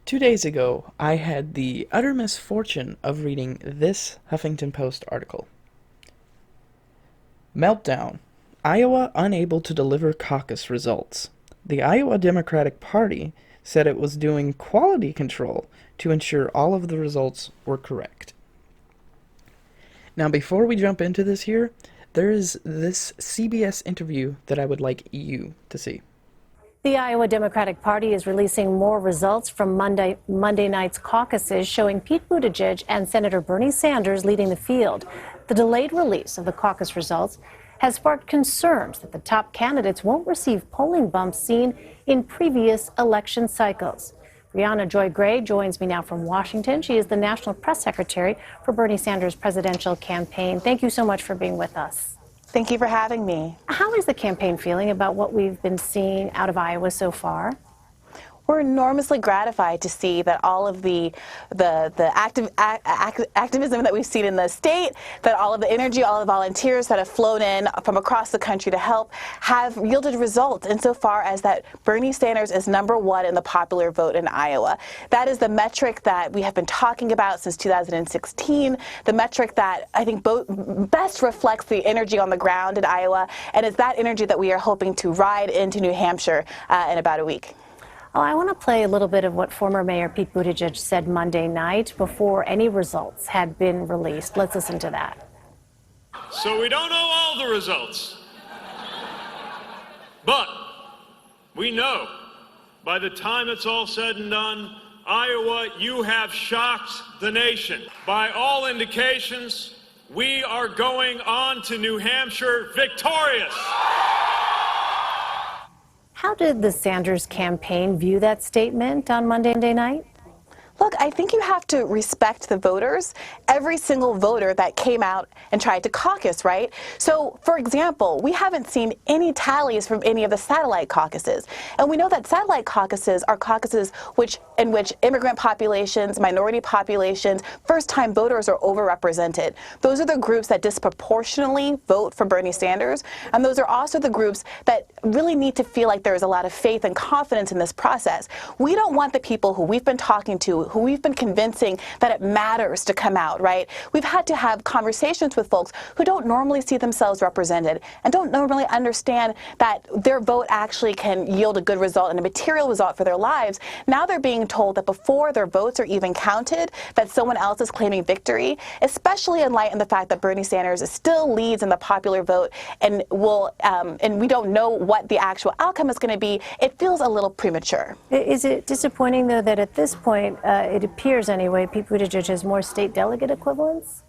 2 days ago, I had the utter misfortune of reading this Huffington Post article. Meltdown. Iowa unable to deliver caucus results. The Iowa Democratic Party said it was doing quality control to ensure all of the results were correct. Now, before we jump into this here, there is this CBS interview that I would like you to see. The Iowa Democratic Party is releasing more results from Monday night's caucuses showing Pete Buttigieg and Senator Bernie Sanders leading the field. The delayed release of the caucus results has sparked concerns that the top candidates won't receive polling bumps seen in previous election cycles. Brianna Joy Gray joins me now from Washington. She is the National Press Secretary for Bernie Sanders' presidential campaign. Thank you so much for being with us. Thank you for having me. How is the campaign feeling about what we've been seeing out of Iowa so far? We're enormously gratified to see that all of the activism that we've seen in the state, that all of the energy, all the volunteers that have flown in from across the country to help have yielded results insofar as that Bernie Sanders is #1 in the popular vote in Iowa. That is the metric that we have been talking about since 2016, the metric that I think best reflects the energy on the ground in Iowa, and it's that energy that we are hoping to ride into New Hampshire in about a week. Oh, I want to play a little bit of what former Mayor Pete Buttigieg said Monday night before any results had been released. Let's listen to that. So we don't know all the results, but we know by the time it's all said and done, Iowa, you have shocked the nation. By all indications, we are going on to New Hampshire victorious. How did the Sanders campaign view that statement on Monday night? Look, I think you have to respect the voters, every single voter that came out and tried to caucus, right? So, for example, we haven't seen any tallies from any of the satellite caucuses. And we know that satellite caucuses are caucuses in which immigrant populations, minority populations, first-time voters are overrepresented. Those are the groups that disproportionately vote for Bernie Sanders. And those are also the groups that really need to feel like there is a lot of faith and confidence in this process. We don't want the people who we've been talking to, who we've been convincing that it matters to come out, right? We've had to have conversations with folks who don't normally see themselves represented and don't normally understand that their vote actually can yield a good result and a material result for their lives. Now they're being told that before their votes are even counted, that someone else is claiming victory, especially in light of the fact that Bernie Sanders still leads in the popular vote and we don't know what the actual outcome is going to be. It feels a little premature. Is it disappointing, though, that at this point, it appears anyway, Pete Buttigieg has more state delegate equivalents?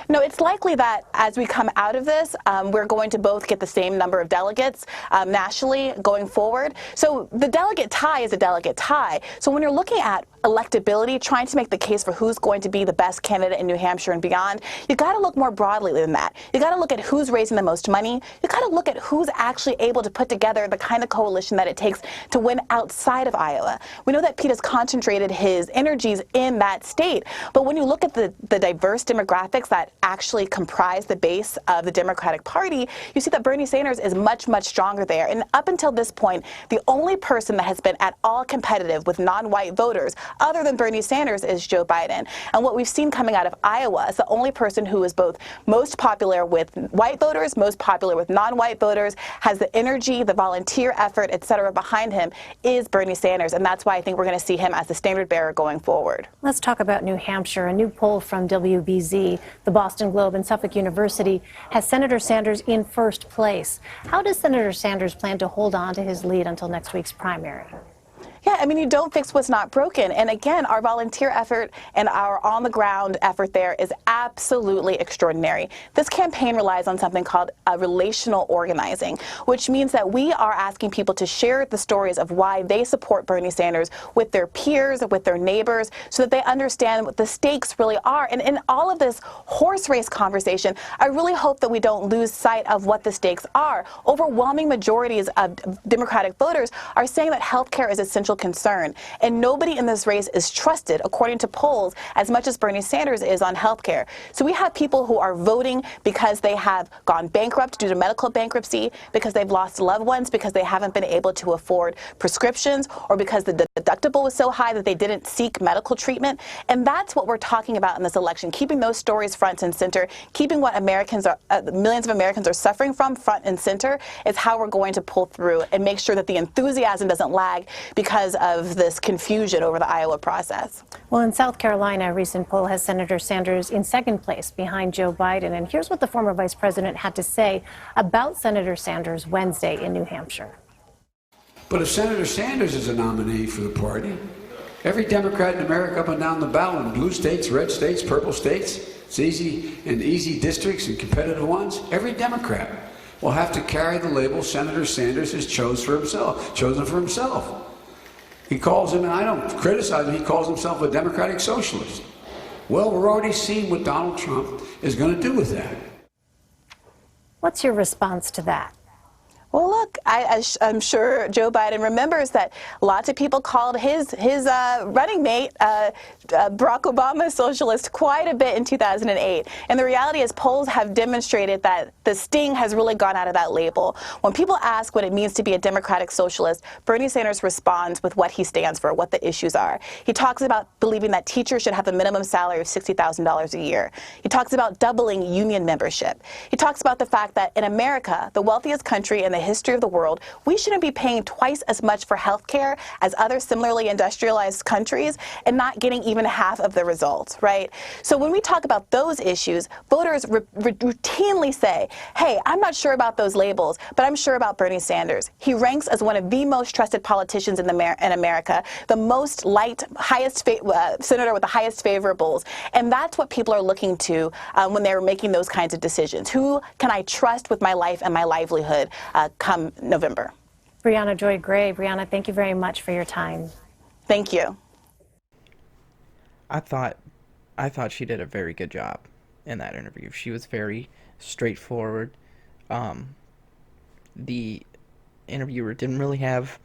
No, it's likely that as we come out of this, we're going to both get the same number of delegates nationally going forward. So the delegate tie is a delegate tie. So when you're looking at electability, trying to make the case for who's going to be the best candidate in New Hampshire and beyond, you got to look more broadly than that. You got to look at who's raising the most money. You got to look at who's actually able to put together the kind of coalition that it takes to win outside of Iowa. We know that Pete has concentrated his energies in that state, but when you look at the diverse demographics that actually comprise the base of the Democratic Party, you see that Bernie Sanders is much, much stronger there. And up until this point, the only person that has been at all competitive with non-white voters, other than Bernie Sanders, is Joe Biden. And what we've seen coming out of Iowa is the only person who is both most popular with white voters, most popular with non-white voters, has the energy, the volunteer effort, et cetera, behind him, is Bernie Sanders. And that's why I think we're going to see him as the standard bearer going forward. Let's talk about New Hampshire. A new poll from WBZ, the Boston Globe, and Suffolk University has Senator Sanders in first place. How does Senator Sanders plan to hold on to his lead until next week's primary? Yeah, I mean, you don't fix what's not broken. And again, our volunteer effort and our on-the-ground effort there is absolutely extraordinary. This campaign relies on something called relational organizing, which means that we are asking people to share the stories of why they support Bernie Sanders with their peers, with their neighbors, so that they understand what the stakes really are. And in all of this horse race conversation, I really hope that we don't lose sight of what the stakes are. Overwhelming majorities of Democratic voters are saying that health care is essential concern. And nobody in this race is trusted, according to polls, as much as Bernie Sanders is on health care. So we have people who are voting because they have gone bankrupt due to medical bankruptcy, because they've lost loved ones, because they haven't been able to afford prescriptions, or because the deductible was so high that they didn't seek medical treatment. And that's what we're talking about in this election, keeping those stories front and center, keeping what millions of Americans are suffering from front and center is how we're going to pull through and make sure that the enthusiasm doesn't lag because of this confusion over the Iowa process. Well, in South Carolina, a recent poll has Senator Sanders in second place behind Joe Biden. And here's what the former vice president had to say about Senator Sanders Wednesday in New Hampshire. But if Senator Sanders is a nominee for the party, every Democrat in America up and down the ballot, in blue states, red states, purple states, it's easy districts and competitive ones, every Democrat will have to carry the label Senator Sanders has chosen for himself. He calls him, and I don't criticize him, he calls himself a democratic socialist. Well, we're already seeing what Donald Trump is going to do with that. What's your response to that? Well, look, I'm sure Joe Biden remembers that lots of people called his running mate, Barack Obama, socialist quite a bit in 2008. And the reality is polls have demonstrated that the sting has really gone out of that label. When people ask what it means to be a democratic socialist, Bernie Sanders responds with what he stands for, what the issues are. He talks about believing that teachers should have a minimum salary of $60,000 a year. He talks about doubling union membership. He talks about the fact that in America, the wealthiest country in the history of the world, we shouldn't be paying twice as much for health care as other similarly industrialized countries and not getting even half of the results, right? So when we talk about those issues, voters routinely say, hey, I'm not sure about those labels, but I'm sure about Bernie Sanders. He ranks as one of the most trusted politicians in America, the most liked, senator with the highest favorables. And that's what people are looking to when they're making those kinds of decisions. Who can I trust with my life and my livelihood come November? Brianna Joy Gray. Brianna, thank you very much for your time. Thank you. I thought she did a very good job in that interview. She was very straightforward. The interviewer didn't really have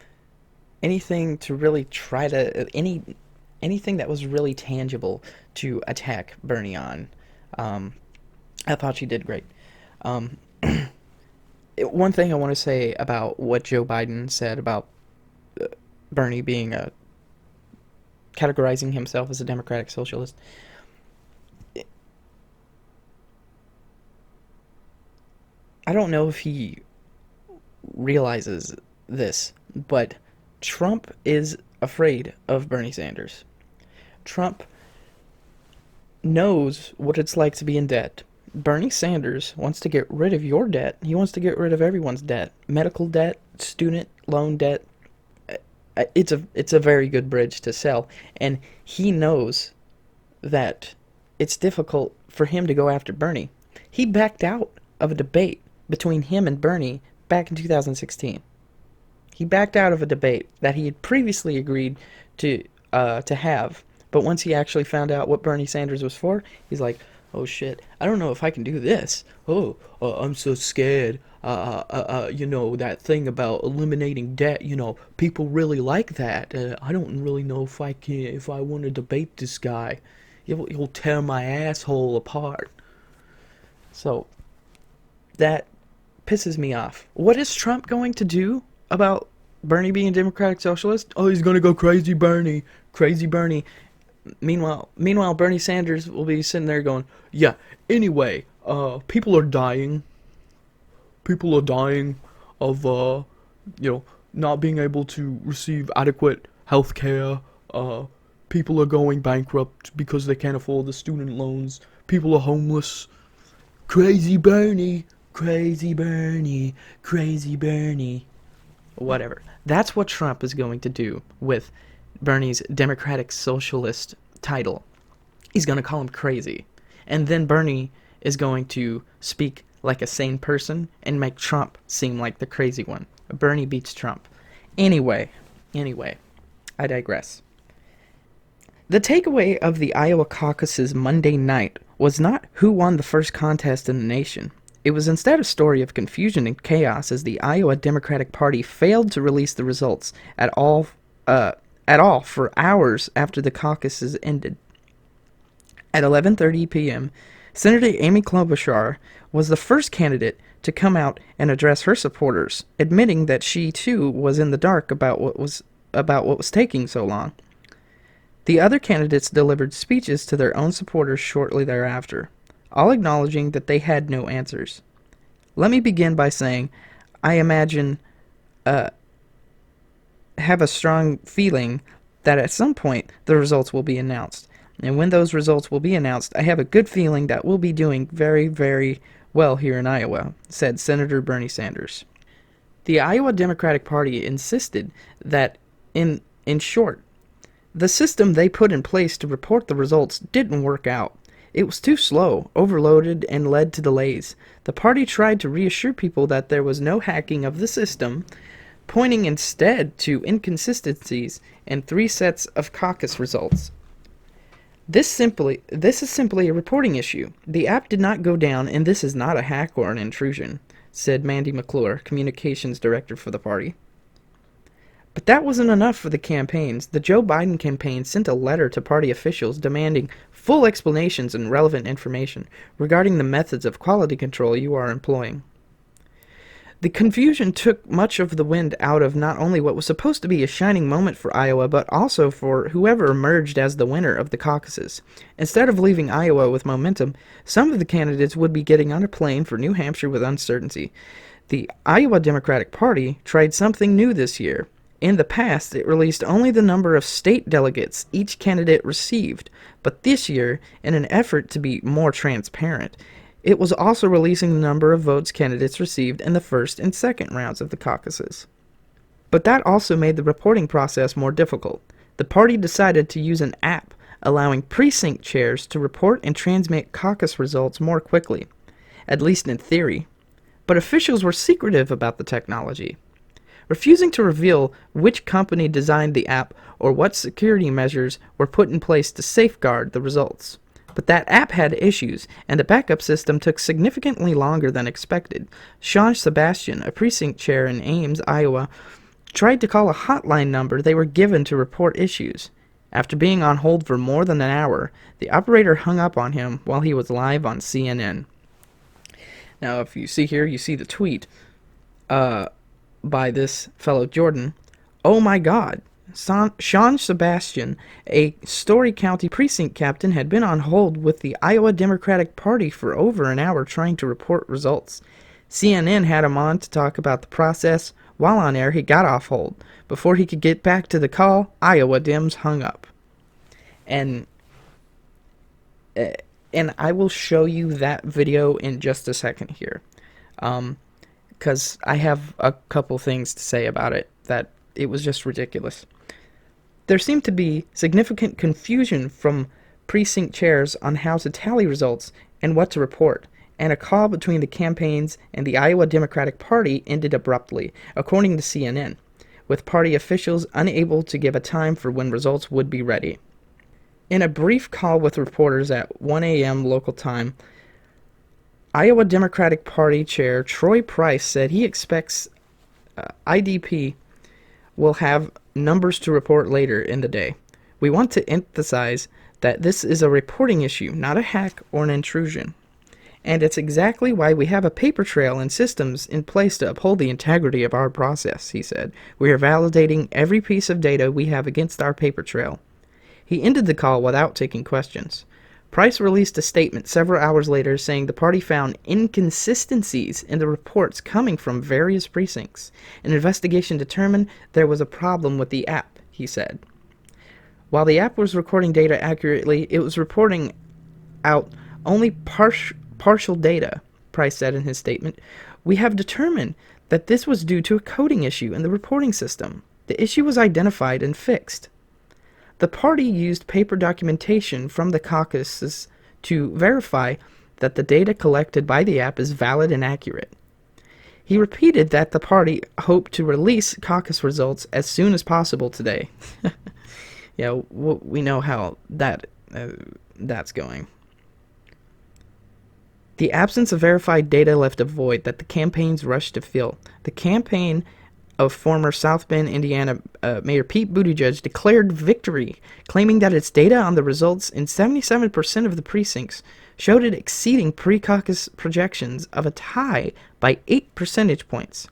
anything to really try to anything that was really tangible to attack Bernie on. I thought she did great. One thing I want to say about what Joe Biden said about Bernie being categorizing himself as a democratic socialist. I don't know if he realizes this, but Trump is afraid of Bernie Sanders. Trump knows what it's like to be in debt. Bernie Sanders wants to get rid of your debt. He wants to get rid of everyone's debt. Medical debt, student loan debt. It's a very good bridge to sell. And he knows that it's difficult for him to go after Bernie. He backed out of a debate between him and Bernie back in 2016. He backed out of a debate that he had previously agreed to have. But once he actually found out what Bernie Sanders was for, he's like, oh shit, I don't know if I can do this. I'm so scared. That thing about eliminating debt, people really like that. I don't really know if I want to debate this guy. He'll tear my asshole apart. So, that pisses me off. What is Trump going to do about Bernie being a democratic socialist? Oh, he's gonna go crazy Bernie. Crazy Bernie. Meanwhile, Bernie Sanders will be sitting there going, yeah, anyway, people are dying. People are dying of, not being able to receive adequate health care. People are going bankrupt because they can't afford the student loans. People are homeless. Crazy Bernie. Crazy Bernie. Crazy Bernie. Whatever. That's what Trump is going to do with Bernie's Democratic Socialist title. He's going to call him crazy. And then Bernie is going to speak like a sane person and make Trump seem like the crazy one. Bernie beats Trump. Anyway, I digress. The takeaway of the Iowa Caucuses Monday night was not who won the first contest in the nation. It was instead a story of confusion and chaos as the Iowa Democratic Party failed to release the results at all at all for hours after the caucuses ended. At 11:30 p.m., Senator Amy Klobuchar was the first candidate to come out and address her supporters, admitting that she too was in the dark about what was taking so long. The other candidates delivered speeches to their own supporters shortly thereafter, all acknowledging that they had no answers. Let me begin by saying I imagine have a strong feeling that at some point the results will be announced. And when those results will be announced, I have a good feeling that we'll be doing very, very well here in Iowa, said Senator Bernie Sanders. The Iowa Democratic Party insisted that, in short, the system they put in place to report the results didn't work out. It was too slow, overloaded, and led to delays. The party tried to reassure people that there was no hacking of the system, pointing instead to inconsistencies in 3 sets of caucus results. This is simply a reporting issue. The app did not go down, and this is not a hack or an intrusion, said Mandy McClure, communications director for the party. But that wasn't enough for the campaigns. The Joe Biden campaign sent a letter to party officials demanding full explanations and relevant information regarding the methods of quality control you are employing. The confusion took much of the wind out of not only what was supposed to be a shining moment for Iowa, but also for whoever emerged as the winner of the caucuses. Instead of leaving Iowa with momentum, some of the candidates would be getting on a plane for New Hampshire with uncertainty. The Iowa Democratic Party tried something new this year. In the past, it released only the number of state delegates each candidate received, but this year, in an effort to be more transparent, it was also releasing the number of votes candidates received in the first and second rounds of the caucuses. But that also made the reporting process more difficult. The party decided to use an app allowing precinct chairs to report and transmit caucus results more quickly, at least in theory. But officials were secretive about the technology, refusing to reveal which company designed the app or what security measures were put in place to safeguard the results. But that app had issues, and the backup system took significantly longer than expected. Sean Sebastian, a precinct chair in Ames, Iowa, tried to call a hotline number they were given to report issues. After being on hold for more than an hour, the operator hung up on him while he was live on CNN. Now, if you see here, you see the tweet by this fellow Jordan. Oh my God. Sean Sebastian, a Story County precinct captain, had been on hold with the Iowa Democratic Party for over an hour trying to report results. CNN had him on to talk about the process. While on air, he got off hold. Before he could get back to the call, Iowa Dems hung up. And I will show you that video in just a second here, because I have a couple things to say about it, that it was just ridiculous. There seemed to be significant confusion from precinct chairs on how to tally results and what to report, and a call between the campaigns and the Iowa Democratic Party ended abruptly, according to CNN, with party officials unable to give a time for when results would be ready. In a brief call with reporters at 1 a.m. local time, Iowa Democratic Party Chair Troy Price said he expects IDP will have numbers to report later in the day. We want to emphasize that this is a reporting issue, not a hack or an intrusion. And it's exactly why we have a paper trail and systems in place to uphold the integrity of our process, he said. We are validating every piece of data we have against our paper trail. He ended the call without taking questions. Price released a statement several hours later saying the party found inconsistencies in the reports coming from various precincts. An investigation determined there was a problem with the app, he said. While the app was recording data accurately, it was reporting out only partial data, Price said in his statement. We have determined that this was due to a coding issue in the reporting system. The issue was identified and fixed. The party used paper documentation from the caucuses to verify that the data collected by the app is valid and accurate. He repeated that the party hoped to release caucus results as soon as possible today. Yeah, we know how that's going. The absence of verified data left a void that the campaigns rushed to fill. The campaign of former South Bend, Indiana Mayor Pete Buttigieg declared victory, claiming that its data on the results in 77% of the precincts showed it exceeding pre-caucus projections of a tie by 8 percentage points.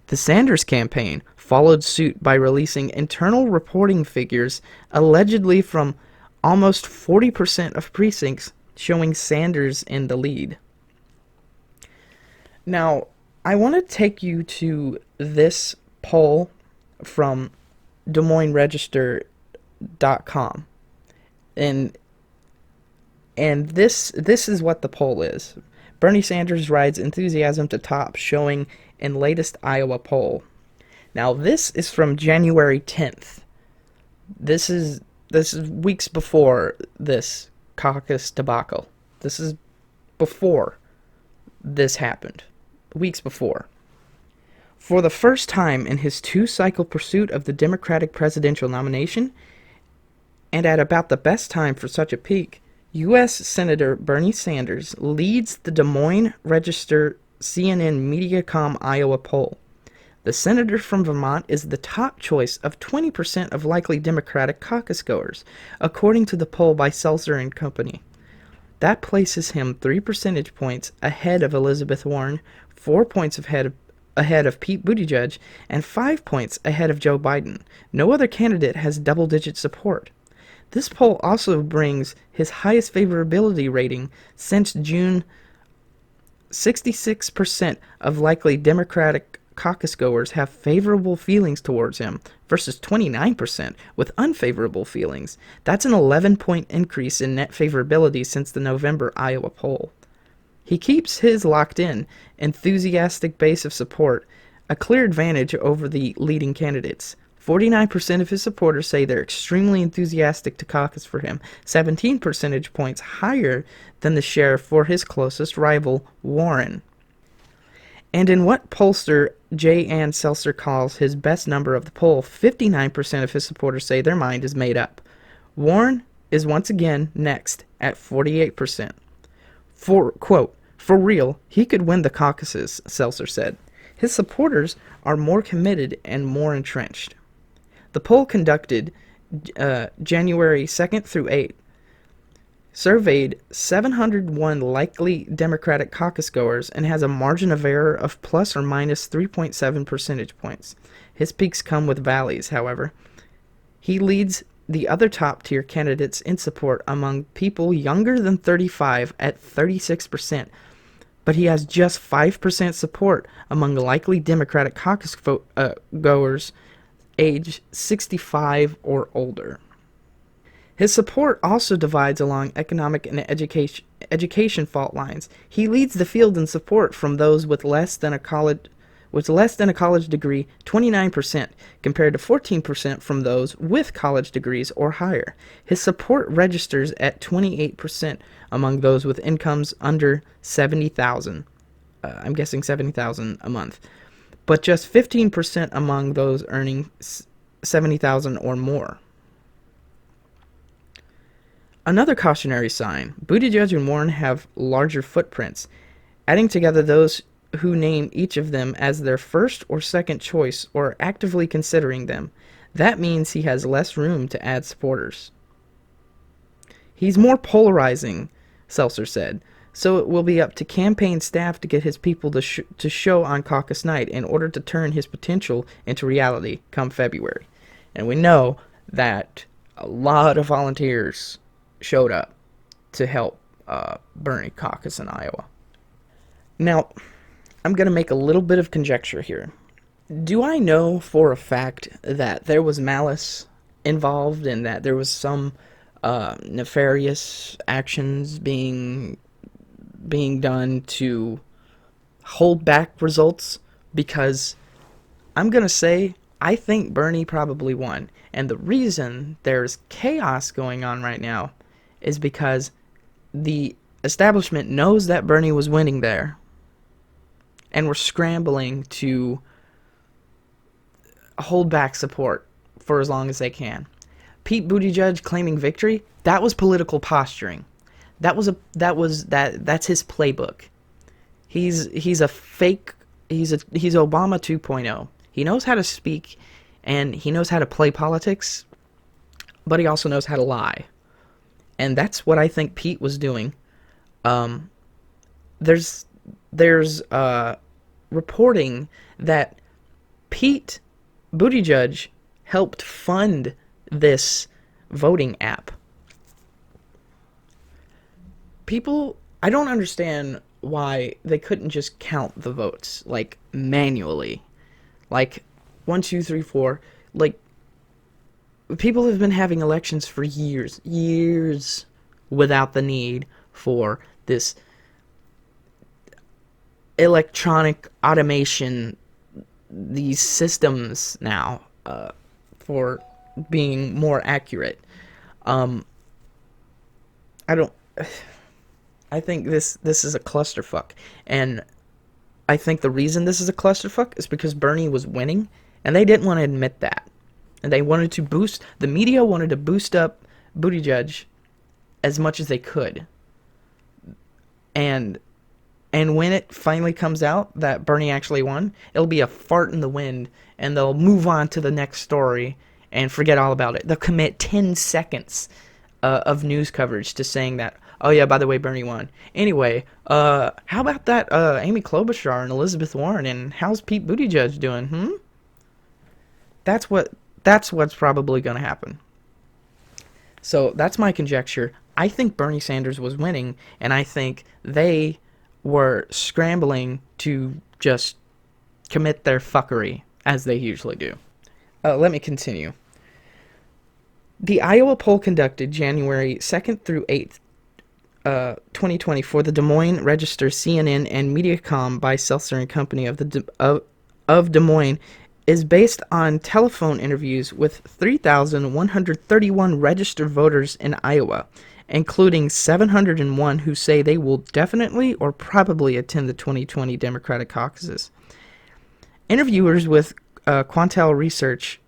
The Sanders campaign followed suit by releasing internal reporting figures allegedly from almost 40% of precincts, showing Sanders in the lead. Now, I want to take you to this poll from DesMoinesRegister.com. And this is what the poll is. Bernie Sanders rides enthusiasm to top, showing in latest Iowa poll. Now, this is from January 10th. This is weeks before this caucus debacle. This is before this happened. Weeks before. For the first time in his two-cycle pursuit of the Democratic presidential nomination, and at about the best time for such a peak, U.S. Senator Bernie Sanders leads the Des Moines Register CNN Mediacom Iowa poll. The senator from Vermont is the top choice of 20% of likely Democratic caucus goers, according to the poll by Seltzer and Company. That places him 3 percentage points ahead of Elizabeth Warren, 4 points ahead of Pete Buttigieg, and 5 points ahead of Joe Biden. No other candidate has double-digit support. This poll also brings his highest favorability rating since June. 66% of likely Democratic caucus goers have favorable feelings towards him versus 29% with unfavorable feelings. That's an 11-point increase in net favorability since the November Iowa poll. He keeps his locked-in, enthusiastic base of support a clear advantage over the leading candidates. 49% of his supporters say they're extremely enthusiastic to caucus for him, 17 percentage points higher than the share for his closest rival, Warren. And in what pollster J. Ann Seltzer calls his best number of the poll, 59% of his supporters say their mind is made up. Warren is once again next at 48%. For real, he could win the caucuses, Seltzer said. His supporters are more committed and more entrenched. The poll conducted January 2nd through 8th surveyed 701 likely Democratic caucus goers and has a margin of error of plus or minus 3.7 percentage points. His peaks come with valleys, however. He leads the other top-tier candidates in support among people younger than 35 at 36%, but he has just 5% support among likely Democratic caucus goers age 65 or older. His support also divides along economic and education fault lines. He leads the field in support from those with less than a college degree, 29%, compared to 14% from those with college degrees or higher. His support registers at 28% among those with incomes under $70,000. I'm guessing $70,000 a month. But just 15% among those earning $70,000 or more. Another cautionary sign, Buttigieg and Warren have larger footprints. Adding together those who name each of them as their first or second choice or are actively considering them, that means he has less room to add supporters. He's more polarizing, Seltzer said, so it will be up to campaign staff to get his people to show on caucus night in order to turn his potential into reality come February. And we know that a lot of volunteers showed up to help Bernie caucus in Iowa. Now, I'm going to make a little bit of conjecture here. Do I know for a fact that there was malice involved and that there was some nefarious actions being done to hold back results? Because I'm going to say I think Bernie probably won. And the reason there's chaos going on right now is because the establishment knows that Bernie was winning there, and we're scrambling to hold back support for as long as they can. Pete Buttigieg claiming victory, that was political posturing. That's his playbook. He's Obama 2.0. He knows how to speak, and he knows how to play politics, but he also knows how to lie. And that's what I think Pete was doing. There's reporting that Pete Buttigieg helped fund this voting app. People, I don't understand why they couldn't just count the votes, like, manually. Like, 1, 2, 3, 4. Like, people have been having elections for years without the need for this electronic automation, these systems now, for being more accurate. I think this is a clusterfuck, and I think the reason this is a clusterfuck is because Bernie was winning, and they didn't want to admit that. And they wanted to the media wanted to boost up Buttigieg as much as they could. And when it finally comes out that Bernie actually won, it'll be a fart in the wind, and they'll move on to the next story and forget all about it. They'll commit 10 seconds of news coverage to saying that, oh yeah, by the way, Bernie won. Anyway, how about that Amy Klobuchar and Elizabeth Warren, and how's Pete Buttigieg doing, That's what's probably going to happen. So that's my conjecture. I think Bernie Sanders was winning, and I think they were scrambling to just commit their fuckery, as they usually do. Let me continue. The Iowa poll conducted January 2nd through 8th, 2020 for the Des Moines Register, CNN, and Mediacom by self-serving company of Des Moines is based on telephone interviews with 3,131 registered voters in Iowa, including 701 who say they will definitely or probably attend the 2020 Democratic caucuses. Interviewers with Quantel Research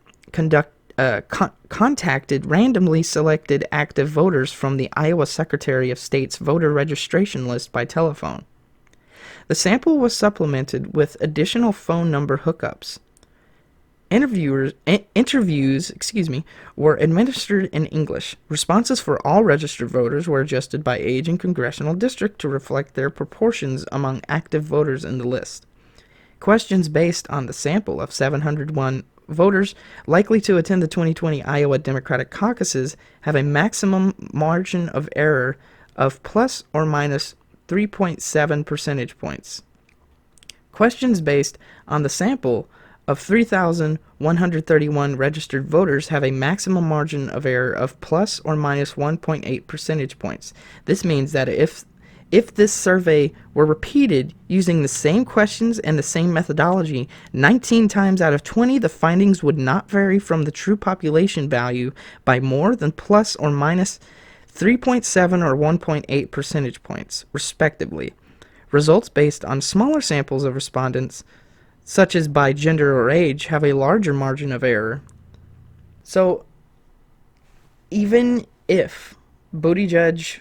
contacted randomly selected active voters from the Iowa Secretary of State's voter registration list by telephone. The sample was supplemented with additional phone number hookups. Interviews were administered in English. Responses for all registered voters were adjusted by age and congressional district to reflect their proportions among active voters in the list. Questions based on the sample of 701 voters likely to attend the 2020 Iowa Democratic caucuses have a maximum margin of error of plus or minus 3.7 percentage points. Questions based on the sample of 3,131 registered voters have a maximum margin of error of plus or minus 1.8 percentage points. This means that if this survey were repeated using the same questions and the same methodology 19 times out of 20, the findings would not vary from the true population value by more than plus or minus 3.7 or 1.8 percentage points, respectively. Results based on smaller samples of respondents, such as by gender or age, have a larger margin of error. So, even if Buttigieg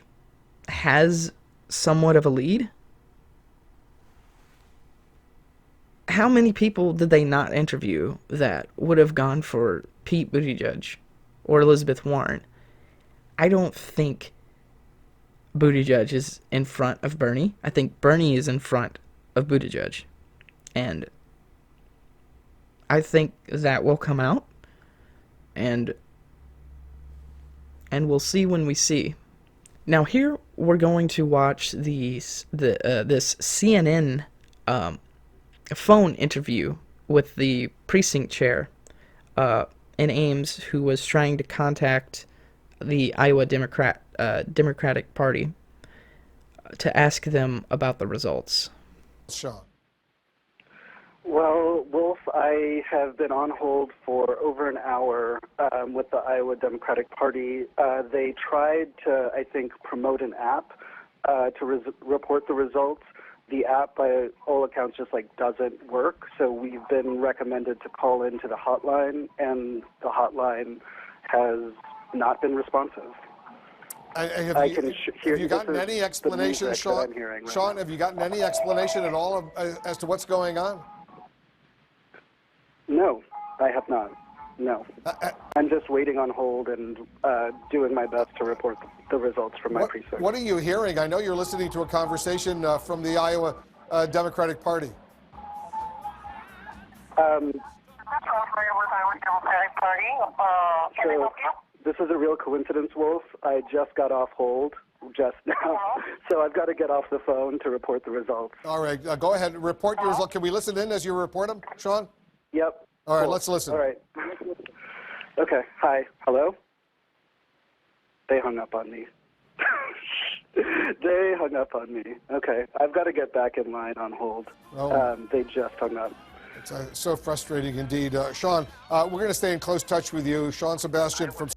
has somewhat of a lead, how many people did they not interview that would have gone for Pete Buttigieg or Elizabeth Warren? I don't think Buttigieg is in front of Bernie. I think Bernie is in front of Buttigieg. And I think that will come out, and we'll see when we see. Now here we're going to watch this CNN phone interview with the precinct chair in Ames, who was trying to contact the Iowa Democratic Party to ask them about the results. Sean. Well, Wolf, I have been on hold for over an hour with the Iowa Democratic Party. They tried to, I think, promote an app to report the results. The app, by all accounts, just doesn't work. So we've been recommended to call into the hotline, and the hotline has not been responsive. Have you gotten any explanation, Sean? Sean, have you gotten any explanation at all as to what's going on? No, I have not. No. I'm just waiting on hold and doing my best to report the results from my precinct. What are you hearing? I know you're listening to a conversation from the Iowa Democratic Party. So this is a real coincidence, Wolf. I just got off hold just now, so I've got to get off the phone to report the results. All right, go ahead and report your results. Can we listen in as you report them, Sean? Yep. All right, cool. let's listen. All right. Okay, hi. Hello? They hung up on me. They hung up on me. Okay, I've got to get back in line on hold. Oh. They just hung up. It's so frustrating indeed. Sean, we're going to stay in close touch with you. Sean Sebastian from...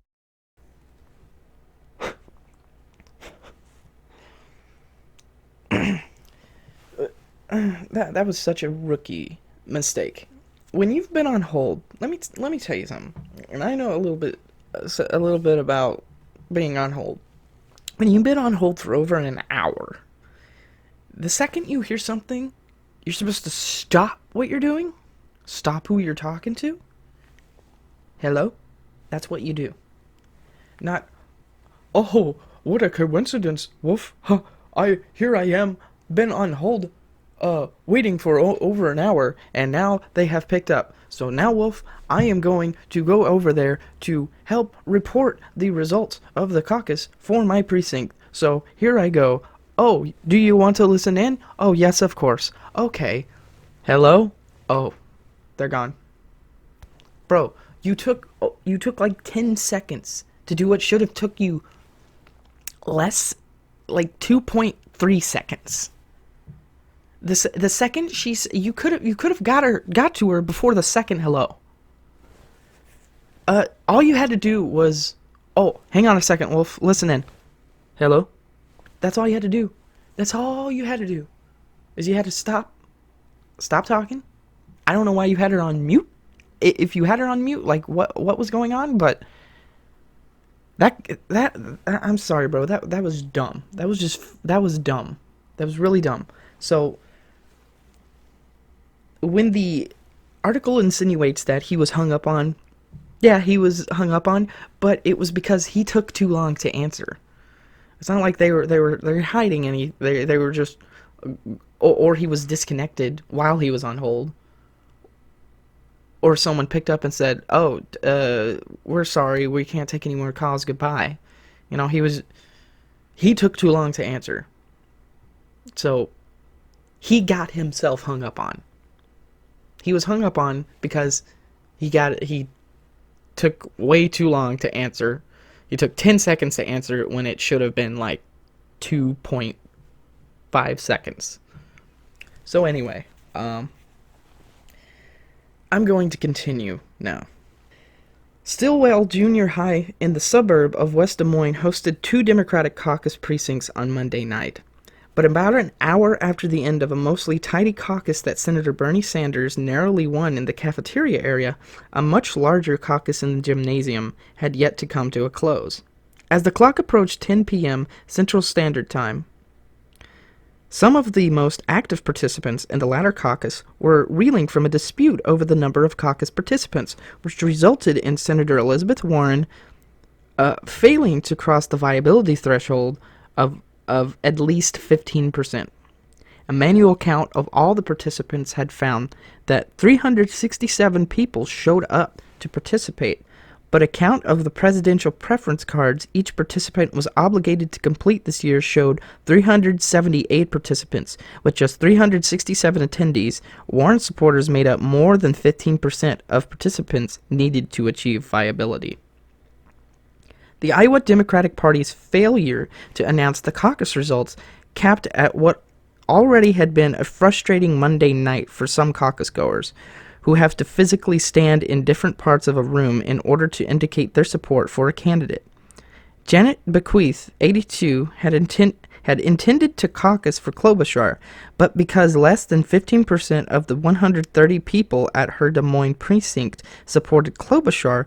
That was such a rookie mistake. When you've been on hold, let me tell you something. And I know a little bit about being on hold. When you've been on hold for over an hour, the second you hear something, you're supposed to stop what you're doing, stop who you're talking to. Hello? That's what you do. Not, oh, what a coincidence, Wolf. Huh, here I am, been on hold, waiting for over an hour, and now they have picked up. So now, Wolf, I am going to go over there to help report the results of the caucus for my precinct. So here I go. Oh, do you want to listen in? Oh, yes, of course. Okay. Hello? Oh, they're gone. Bro, you took like 10 seconds to do what should have took you less, like 2.3 seconds. The second you could have got to her before the second hello. All you had to do was, oh, hang on a second, Wolf, listen in. Hello? That's all you had to do. That's all you had to do. Is you had to stop talking. I don't know why you had her on mute. If you had her on mute, like what was going on, but that I'm sorry, bro. That was dumb. That was dumb. That was really dumb. So when the article insinuates that he was hung up on, yeah, he was hung up on, but it was because he took too long to answer. It's not like they were hiding any. They were just, or he was disconnected while he was on hold, or someone picked up and said, "Oh, we're sorry, we can't take any more calls. Goodbye." You know, he took too long to answer, so he got himself hung up on. He was hung up on because he took way too long to answer. He took 10 seconds to answer when it should have been like 2.5 seconds. So anyway, I'm going to continue now. Stillwell Junior High in the suburb of West Des Moines hosted 2 Democratic caucus precincts on Monday night. But about an hour after the end of a mostly tidy caucus that Senator Bernie Sanders narrowly won in the cafeteria area, a much larger caucus in the gymnasium had yet to come to a close. As the clock approached 10 p.m. Central Standard Time, some of the most active participants in the latter caucus were reeling from a dispute over the number of caucus participants, which resulted in Senator Elizabeth Warren failing to cross the viability threshold of at least 15%. A manual count of all the participants had found that 367 people showed up to participate, but a count of the presidential preference cards each participant was obligated to complete this year showed 378 participants. With just 367 attendees, Warren supporters made up more than 15% of participants needed to achieve viability. The Iowa Democratic Party's failure to announce the caucus results capped at what already had been a frustrating Monday night for some caucus goers, who have to physically stand in different parts of a room in order to indicate their support for a candidate. Janet Bequeath, 82, had intended to caucus for Klobuchar, but because less than 15% of the 130 people at her Des Moines precinct supported Klobuchar,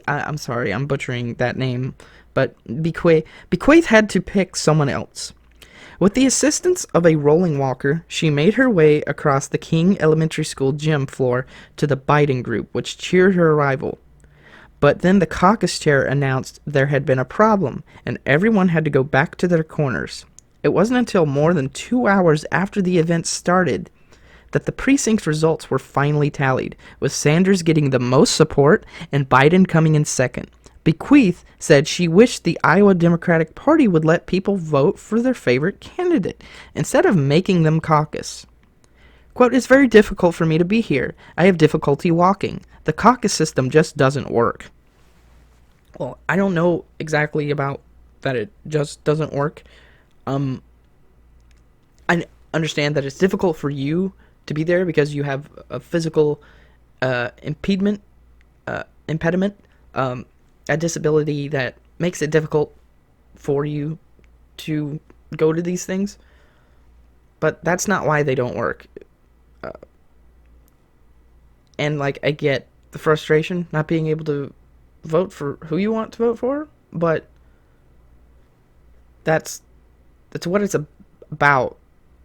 I'm sorry, I'm butchering that name, but Bequeath had to pick someone else. With the assistance of a rolling walker, she made her way across the King Elementary School gym floor to the Biden group, which cheered her arrival. But then the caucus chair announced there had been a problem, and everyone had to go back to their corners. It wasn't until more than 2 hours after the event started that the precinct results were finally tallied, with Sanders getting the most support and Biden coming in second. Bequeath said she wished the Iowa Democratic Party would let people vote for their favorite candidate instead of making them caucus. Quote, "It's very difficult for me to be here. I have difficulty walking. The caucus system just doesn't work." Well, I don't know exactly about that it just doesn't work. I understand that it's difficult for you to be there because you have a physical impediment, a disability that makes it difficult for you to go to these things. But that's not why they don't work. And, like, I get the frustration not being able to vote for who you want to vote for, but that's what it's about,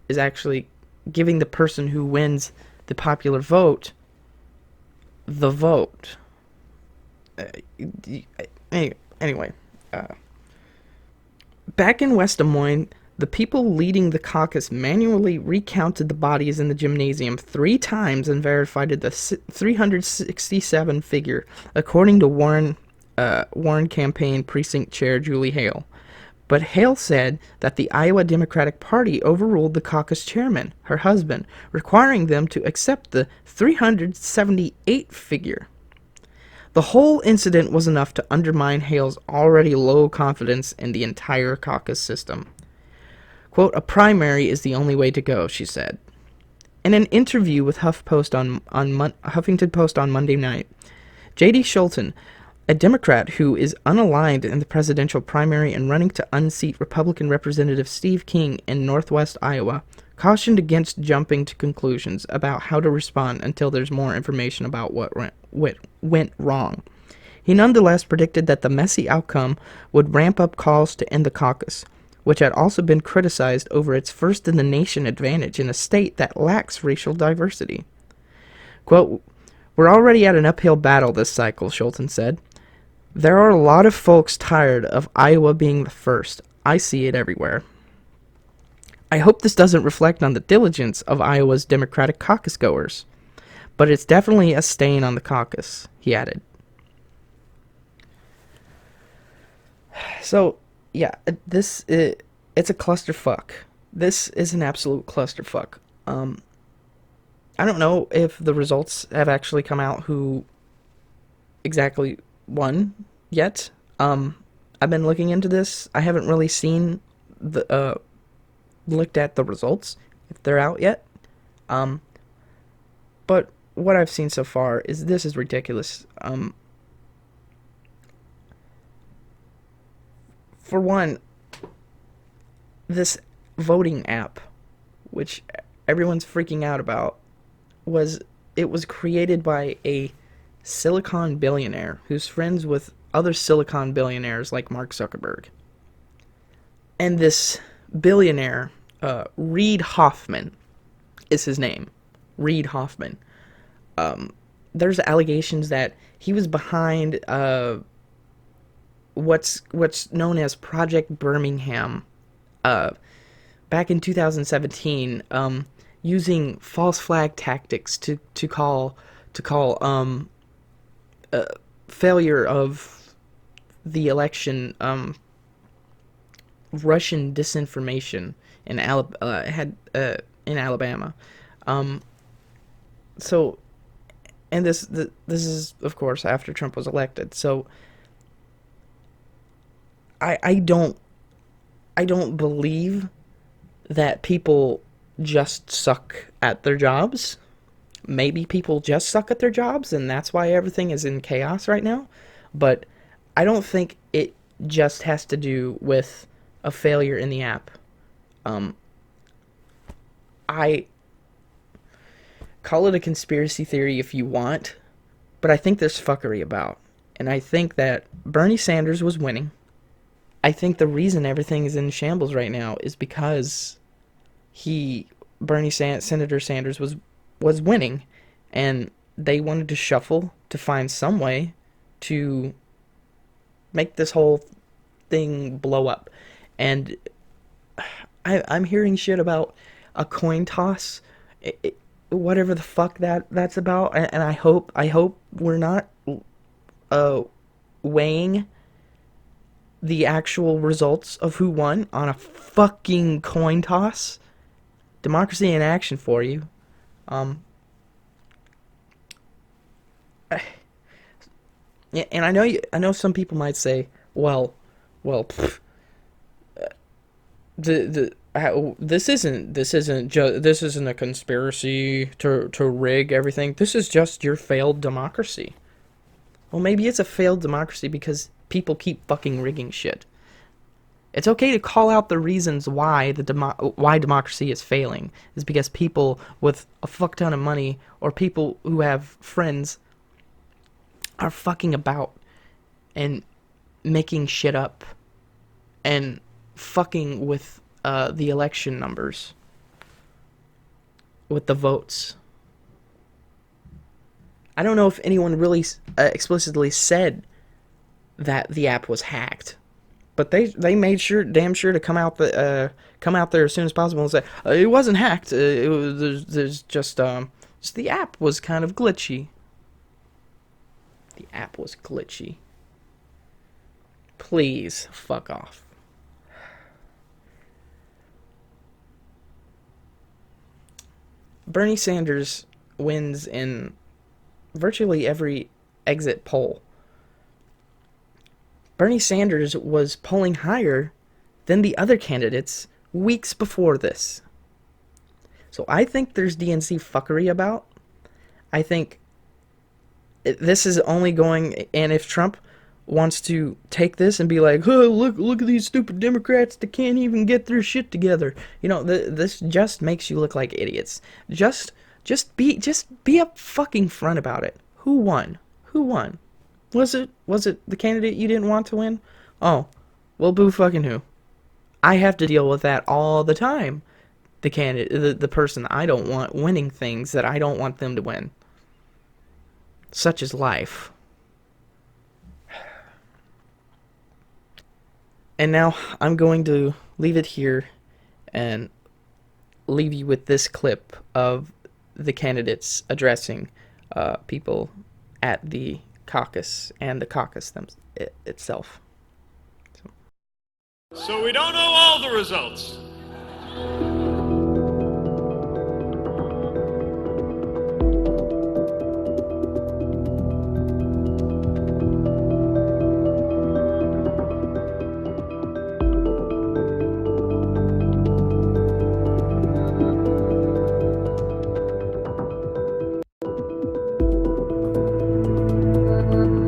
is actually giving the person who wins the popular vote the vote. Anyway, back in West Des Moines, the people leading the caucus manually recounted the bodies in the gymnasium 3 times and verified the 367 figure, according to Warren campaign precinct chair Julie Hale. But Hale said that the Iowa Democratic Party overruled the caucus chairman, her husband, requiring them to accept the 378 figure. The whole incident was enough to undermine Hale's already low confidence in the entire caucus system. Quote, "A primary is the only way to go," she said. In an interview with Huffington Post on Monday night, J.D. Schulten, a Democrat who is unaligned in the presidential primary and running to unseat Republican Representative Steve King in northwest Iowa, cautioned against jumping to conclusions about how to respond until there's more information about what went wrong. He nonetheless predicted that the messy outcome would ramp up calls to end the caucus, which had also been criticized over its first-in-the-nation advantage in a state that lacks racial diversity. Quote, "We're already at an uphill battle this cycle," Schulten said. "There are a lot of folks tired of Iowa being the first. I see it everywhere. I hope this doesn't reflect on the diligence of Iowa's Democratic caucus goers, but it's definitely a stain on the caucus," he added. So, yeah, it's a clusterfuck. This is an absolute clusterfuck. I don't know if the results have actually come out who exactly won yet. I've been looking into this. I haven't really seen looked at the results, if they're out yet. But what I've seen so far is this is ridiculous. For one, this voting app, which everyone's freaking out about, was created by a Silicon billionaire who's friends with other Silicon billionaires like Mark Zuckerberg. And this billionaire, Reid Hoffman is his name. Reid Hoffman. There's allegations that he was behind what's known as Project Birmingham back in 2017, using false flag tactics to call failure of the election Russian disinformation in Alabama. So, and this is of course after Trump was elected. So I don't believe that people just suck at their jobs. Maybe people just suck at their jobs, and that's why everything is in chaos right now. But I don't think it just has to do with a failure in the app. I call it a conspiracy theory if you want, but I think there's fuckery about. And I think that Bernie Sanders was winning. I think the reason everything is in shambles right now is because Senator Sanders was winning, and they wanted to shuffle to find some way to make this whole thing blow up. And I'm hearing shit about a coin toss, whatever the fuck that's about, and I hope we're not weighing the actual results of who won on a fucking coin toss. Democracy in action for you. Yeah, and I know some people might say, well, pff, this isn't a conspiracy to rig everything. This is just your failed democracy. Well, maybe it's a failed democracy because people keep fucking rigging shit. It's okay to call out the reasons why why democracy is failing. Is because people with a fuck ton of money or people who have friends are fucking about and making shit up and fucking with the election numbers, with the votes. I don't know if anyone really explicitly said that the app was hacked, but they made damn sure to come out there as soon as possible and say it wasn't hacked. It was there's just the app was kind of glitchy. The app was glitchy. Please fuck off. Bernie Sanders wins in virtually every exit poll. Bernie Sanders was polling higher than the other candidates weeks before this. So I think there's DNC fuckery about. I think this is only going, and if Trump wants to take this and be like, oh, look at these stupid Democrats that can't even get their shit together. You know, this just makes you look like idiots. Just be up fucking front about it. Who won? Was it the candidate you didn't want to win? Oh, well, boo fucking who? I have to deal with that all the time. The person I don't want winning things that I don't want them to win. Such is life. And now I'm going to leave it here and leave you with this clip of the candidates addressing people at the caucus and the caucus itself. So we don't know all the results.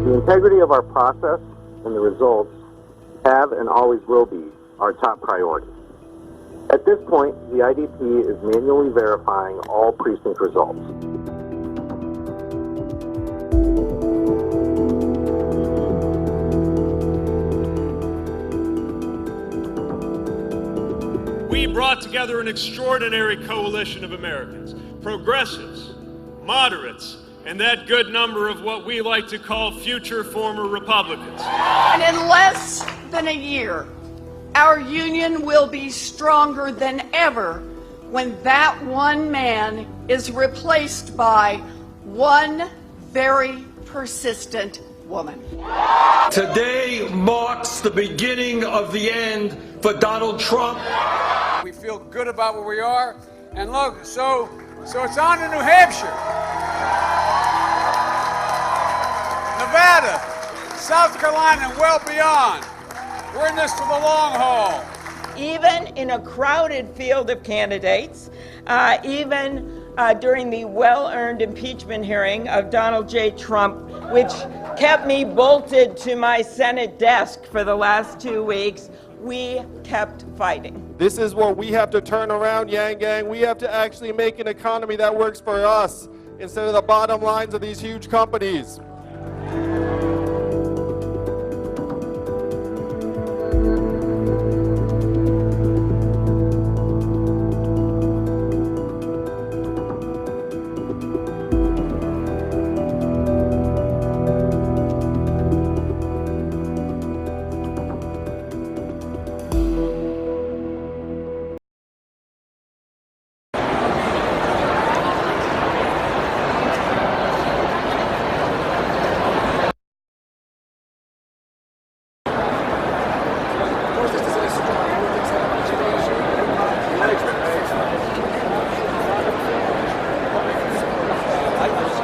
The integrity of our process and the results have and always will be our top priority. At this point, the IDP is manually verifying all precinct results. We brought together an extraordinary coalition of Americans, progressives, moderates, and that good number of what we like to call future former Republicans. And in less than a year, our union will be stronger than ever when that one man is replaced by one very persistent woman. Today marks the beginning of the end for Donald Trump. We feel good about where we are. And look, so it's on to New Hampshire, Nevada, South Carolina, and well beyond. We're in this for the long haul. Even in a crowded field of candidates, even during the well-earned impeachment hearing of Donald J. Trump, which kept me bolted to my Senate desk for the last 2 weeks, we kept fighting. This is what we have to turn around, Yang Gang. We have to actually make an economy that works for us instead of the bottom lines of these huge companies.